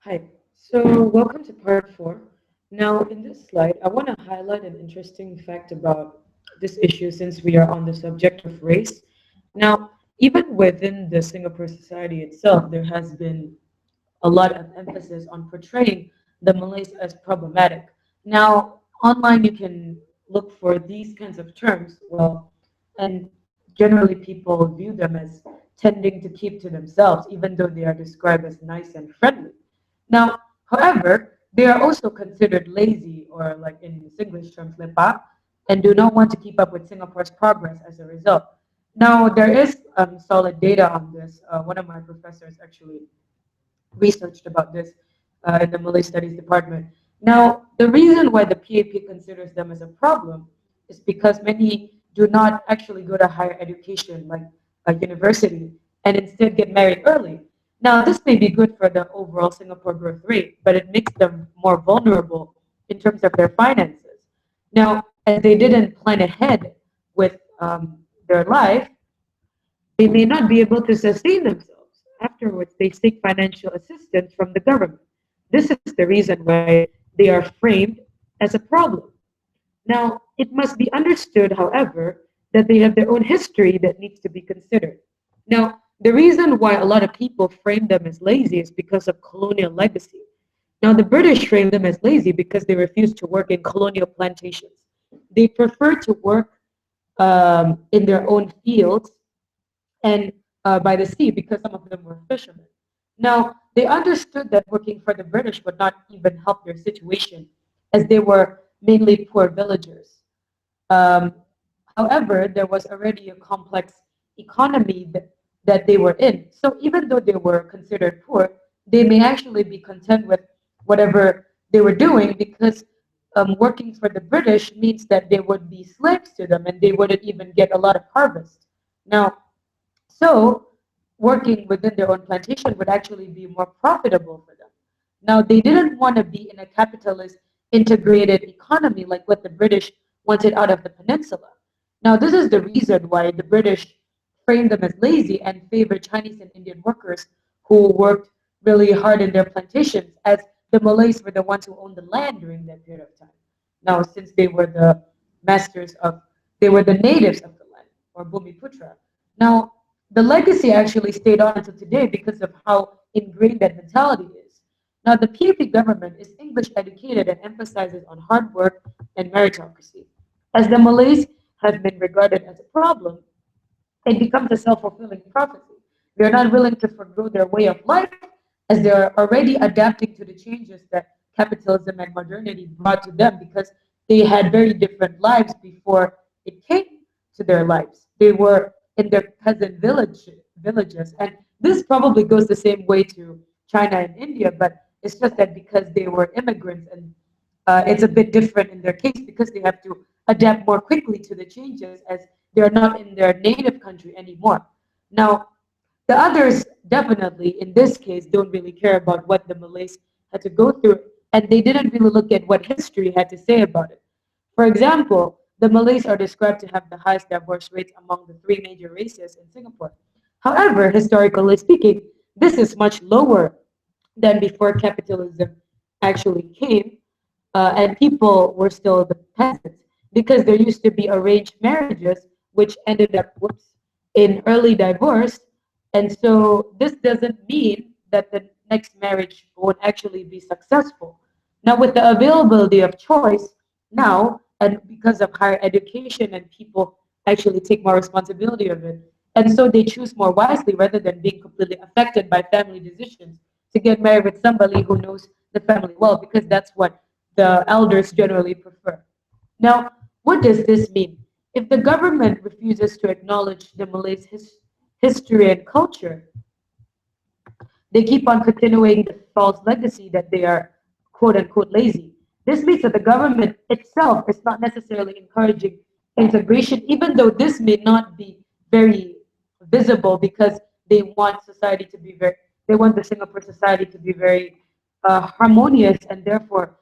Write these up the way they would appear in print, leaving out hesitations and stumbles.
Hi. So, welcome to part four. Now, in this slide, I want to highlight an interesting fact about this issue since we are on the subject of race. Now, even within the Singapore society itself, there has been a lot of emphasis on portraying the Malays as problematic. Now, online, you can look for these kinds of terms, and generally people view them as tending to keep to themselves, even though they are described as nice and friendly. Now, however, they are also considered lazy, or like in English terms, lepa, and do not want to keep up with Singapore's progress as a result. Now, there is solid data on this. One of my professors actually researched about this in the Malay Studies department. Now, the reason why the PAP considers them as a problem is because many do not actually go to higher education, like a university, and instead get married early. Now, this may be good for the overall Singapore growth rate, but it makes them more vulnerable in terms of their finances. Now, as they didn't plan ahead with their life, they may not be able to sustain themselves. Afterwards, they seek financial assistance from the government. This is the reason why they are framed as a problem. Now, it must be understood, however, that they have their own history that needs to be considered. Now, the reason why a lot of people frame them as lazy is because of colonial legacy. Now, the British framed them as lazy because they refused to work in colonial plantations. They preferred to work in their own fields and by the sea because some of them were fishermen. Now, they understood that working for the British would not even help their situation as they were mainly poor villagers. Um, However, there was already a complex economy that they were in. So even though they were considered poor, they may actually be content with whatever they were doing because working for the British means that they would be slaves to them and they wouldn't even get a lot of harvest. Now, so working within their own plantation would actually be more profitable for them. Now, they didn't want to be in a capitalist integrated economy like what the British wanted out of the peninsula. Now, this is the reason why the British framed them as lazy and favored Chinese and Indian workers who worked really hard in their plantations, as the Malays were the ones who owned the land during that period of time. Now, since they were the masters of, they were the natives of the land, or Bumiputra. Now, the legacy actually stayed on until today because of how ingrained that mentality is. Now, the PAP government is English educated and emphasizes on hard work and meritocracy. As the Malays have been regarded as a problem, it becomes a self-fulfilling prophecy. They're not willing to forgo their way of life as they're already adapting to the changes that capitalism and modernity brought to them because they had very different lives before it came to their lives. They were in their villages. And this probably goes the same way to China and India, but it's just that because they were immigrants and it's a bit different in their case because they have to adapt more quickly to the changes as they're not in their native country anymore. Now, the others definitely, in this case, don't really care about what the Malays had to go through, and they didn't really look at what history had to say about it. For example, the Malays are described to have the highest divorce rates among the three major races in Singapore. However, historically speaking, this is much lower than before capitalism actually came, and people were still the peasants because there used to be arranged marriages, which ended up, in early divorce. And so this doesn't mean that the next marriage won't actually be successful. Now, with the availability of choice now, and because of higher education and people actually take more responsibility of it, and so they choose more wisely rather than being completely affected by family decisions to get married with somebody who knows the family well, because that's what the elders generally prefer. Now, what does this mean? If the government refuses to acknowledge the Malays' history and culture, they keep on continuing the false legacy that they are quote unquote lazy. This means that the government itself is not necessarily encouraging integration, even though this may not be very visible because they want society to be very, they want the Singapore society to be very harmonious, and therefore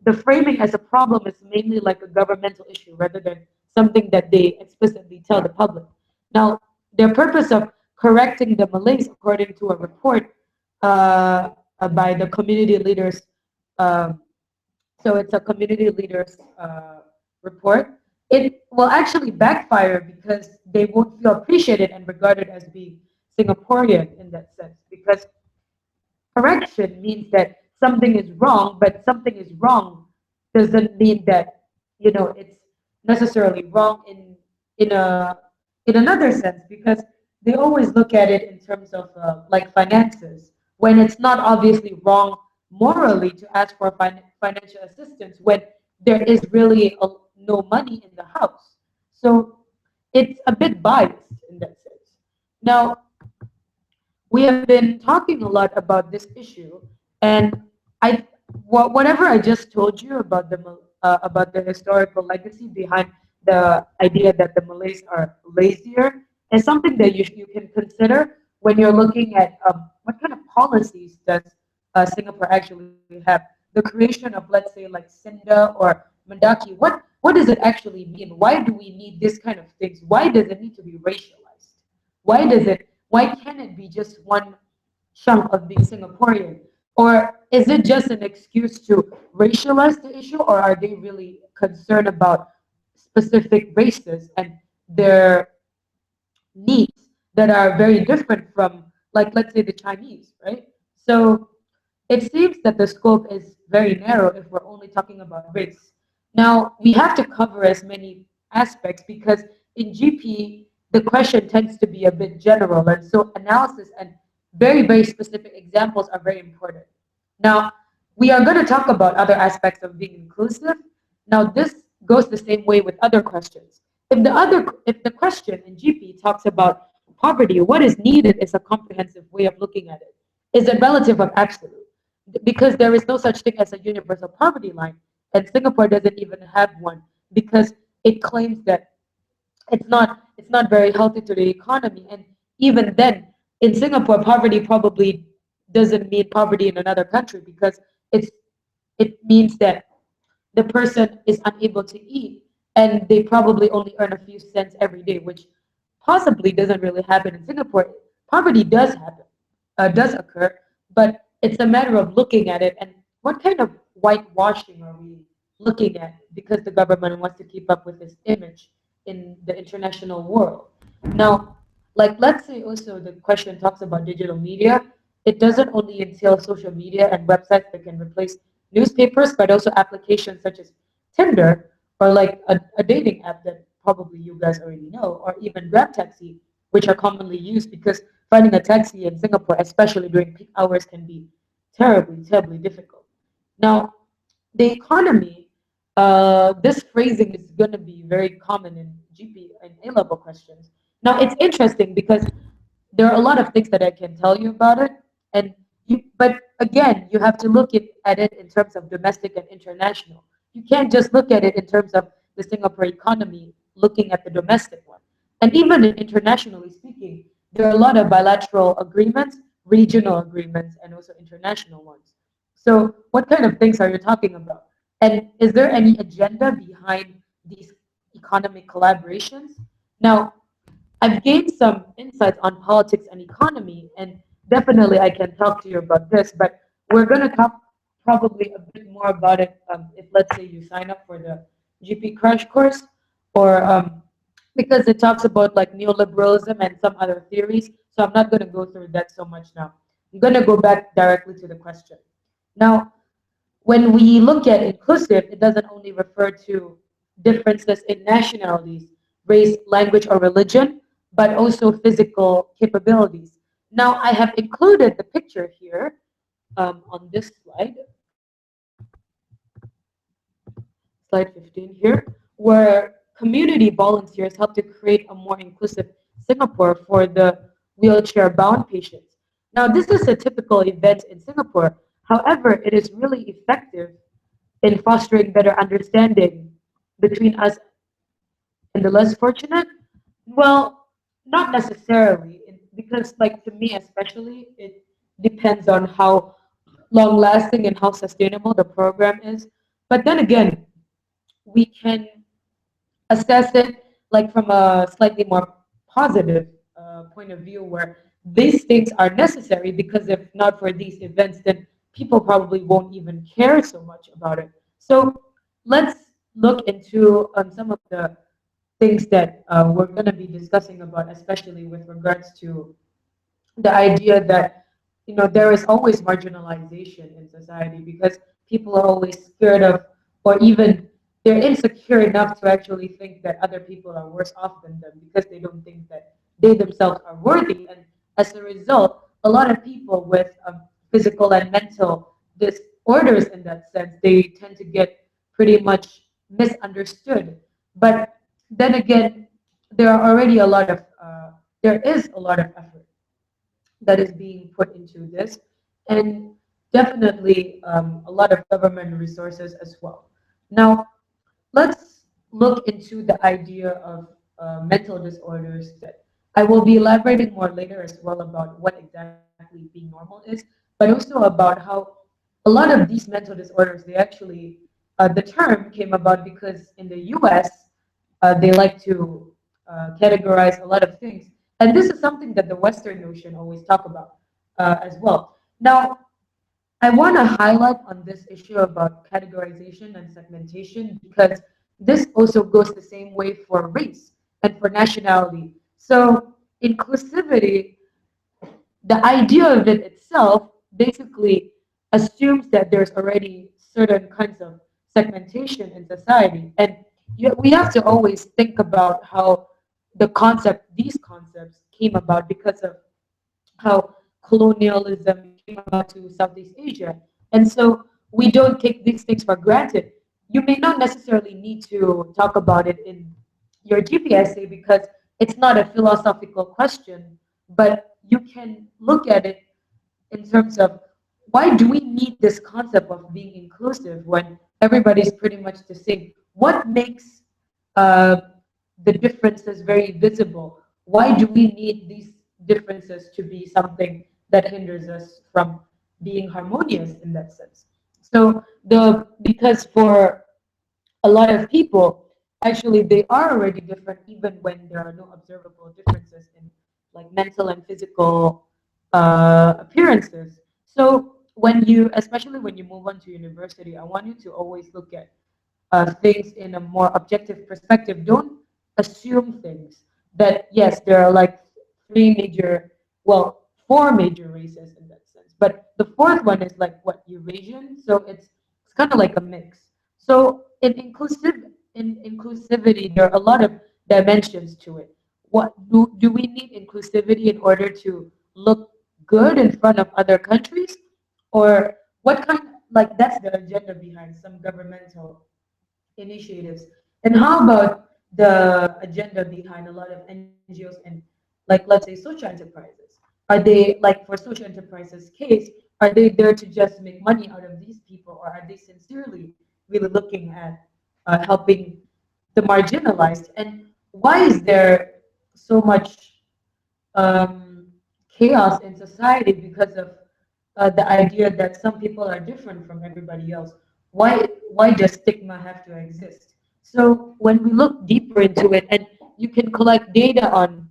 the framing as a problem is mainly like a governmental issue rather than something that they explicitly tell the public. Now, their purpose of correcting the Malays, according to a report, by the community leaders. Um, so it's a community leaders report. It will actually backfire because they won't feel appreciated and regarded as being Singaporean in that sense. Because correction means that something is wrong, but something is wrong doesn't mean that it's necessarily wrong in a in another sense, because they always look at it in terms of like finances, when it's not obviously wrong morally to ask for financial assistance when there is really no money in the house. So it's a bit biased in that sense. Now, we have been talking a lot about this issue, and whatever I just told you about the historical legacy behind the idea that the Malays are lazier is something that you can consider when you're looking at what kind of policies does Singapore actually have. The creation of, let's say, like Sinda or Mendaki. What does it actually mean? Why do we need this kind of things? Why does it need to be racialized? Why can't it be just one chunk of being Singaporean? Or is it just an excuse to racialize the issue, or are they really concerned about specific races and their needs that are very different from, like, let's say, the Chinese, right? So it seems that the scope is very narrow if we're only talking about race. Now, we have to cover as many aspects because in GP, the question tends to be a bit general. And so analysis and very, very specific examples are very important. Now, we are going to talk about other aspects of being inclusive. Now, this goes the same way with other questions. If the question in GP talks about poverty, what is needed is a comprehensive way of looking at it. Is it relative or absolute? Because there is no such thing as a universal poverty line, and Singapore doesn't even have one because it claims that it's not very healthy to the economy. And even then, in Singapore, poverty probably doesn't mean poverty in another country because it's it means that the person is unable to eat and they probably only earn a few cents every day, which possibly doesn't really happen in Singapore. Poverty does happen, does occur, but it's a matter of looking at it and what kind of whitewashing are we looking at because the government wants to keep up with this image in the international world. Now, like let's say also the question talks about digital media. It doesn't only entail social media and websites that can replace newspapers, but also applications such as Tinder or like a dating app that probably you guys already know, or even Grab Taxi, which are commonly used because finding a taxi in Singapore, especially during peak hours, can be terribly, terribly difficult. Now, the economy, this phrasing is going to be very common in GP and A-level questions. Now, it's interesting because there are a lot of things that I can tell you about it, and but again, you have to look at it in terms of domestic and international. You can't just look at it in terms of the Singapore economy, looking at the domestic one. And even internationally speaking, there are a lot of bilateral agreements, regional agreements, and also international ones. So, what kind of things are you talking about? And is there any agenda behind these economic collaborations? Now, I've gained some insights on politics and economy, and definitely I can talk to you about this, but we're going to talk probably a bit more about it if, let's say, you sign up for the GP Crash course, or because it talks about like neoliberalism and some other theories, so I'm not going to go through that so much now. I'm going to go back directly to the question. Now, when we look at inclusive, it doesn't only refer to differences in nationalities, race, language, or religion, but also physical capabilities. Now, I have included the picture here on this slide 15 here, where community volunteers help to create a more inclusive Singapore for the wheelchair-bound patients. Now, this is a typical event in Singapore. However, it is really effective in fostering better understanding between us and the less fortunate. Well, not necessarily, because like to me especially, it depends on how long lasting and how sustainable the program is. But then again, we can assess it like from a slightly more positive point of view where these things are necessary, because if not for these events, then people probably won't even care so much about it. So let's look into some of the things that we're going to be discussing about, especially with regards to the idea that there is always marginalization in society, because people are always scared of, or even they're insecure enough to actually think that other people are worse off than them, because they don't think that they themselves are worthy. And as a result, a lot of people with physical and mental disorders, in that sense, they tend to get pretty much misunderstood. But then again, there are already a lot of there is a lot of effort that is being put into this, and definitely a lot of government resources as well. Now, let's look into the idea of mental disorders that I will be elaborating more later as well about what exactly being normal is, but also about how a lot of these mental disorders, they actually, the term came about because in the US, they like to categorize a lot of things. And this is something that the Western notion always talk about as well. Now, I want to highlight on this issue about categorization and segmentation, because this also goes the same way for race and for nationality. So inclusivity, the idea of it itself, basically assumes that there's already certain kinds of segmentation in society. And we have to always think about how these concepts came about, because of how colonialism came about to Southeast Asia. And so we don't take these things for granted. You may not necessarily need to talk about it in your GPSA, because it's not a philosophical question, but you can look at it in terms of, why do we need this concept of being inclusive when everybody's pretty much the same? What makes uh, the differences very visible? Why do we need these differences to be something that hinders us from being harmonious in that sense? So because for a lot of people, actually they are already different, even when there are no observable differences in like mental and physical appearances. So especially when you move on to university, I want you to always look at things in a more objective perspective. Don't assume things that, yes, there are like four major races in that sense. But the fourth one is like what, Eurasian? So it's kind of like a mix. So in inclusivity, there are a lot of dimensions to it. What do we need inclusivity in order to look good in front of other countries? Or what kind, like that's the agenda behind some governmental initiatives. And how about the agenda behind a lot of NGOs and, like, let's say, social enterprises? Are they, like, for social enterprises case, are they there to just make money out of these people, or are they sincerely really looking at helping the marginalized? And why is there so much um, chaos in society because of the idea that some people are different from everybody else? Why does stigma have to exist? So when we look deeper into it, and you can collect data on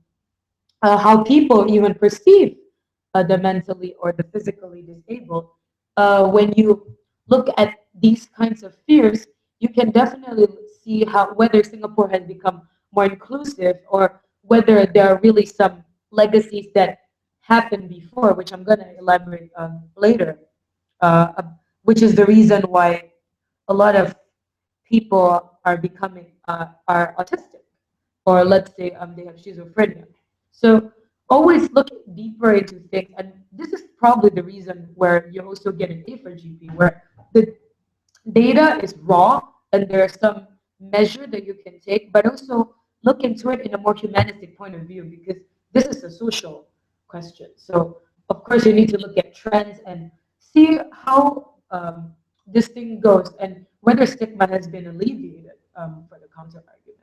how people even perceive the mentally or the physically disabled, when you look at these kinds of fears, you can definitely see how, whether Singapore has become more inclusive, or whether there are really some legacies that happened before, which I'm going to elaborate on later, uh, which is the reason why a lot of people are becoming are autistic, or let's say they have schizophrenia. So always look deeper into things, and this is probably the reason where you also get an A for GP, where the data is raw and there are some measure that you can take, but also look into it in a more humanistic point of view, because this is a social question. So of course you need to look at trends and see how this thing goes, and whether stigma has been alleviated, for the counter argument.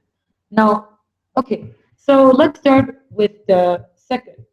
Now, okay, so let's start with the second.